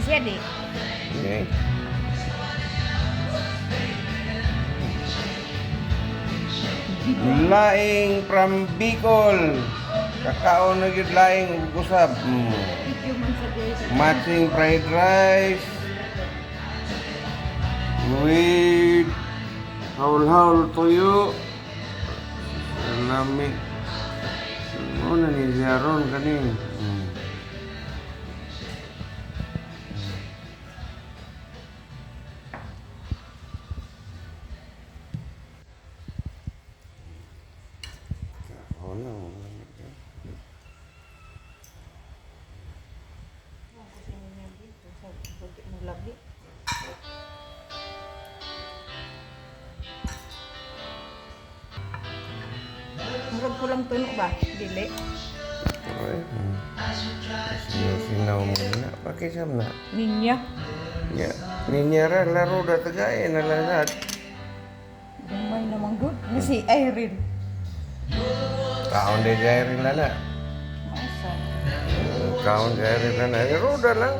siya di. Okay. Laing from Bicol. Kakao na yun laing usab. Matching fried rice with haul-haul tuyo. Salami. Ano na ni Jaron kanin? Oh no. Murag kulang tunog ba? Dili. Oy. Sinaw mo na. Bakit siya na? Ninya. Ya, ninyara laro da tagay na lahat. Gamay naman good. Ni si Irene. Kaon de jairin lala. Masa. Kaon jairin lala. Roda lang.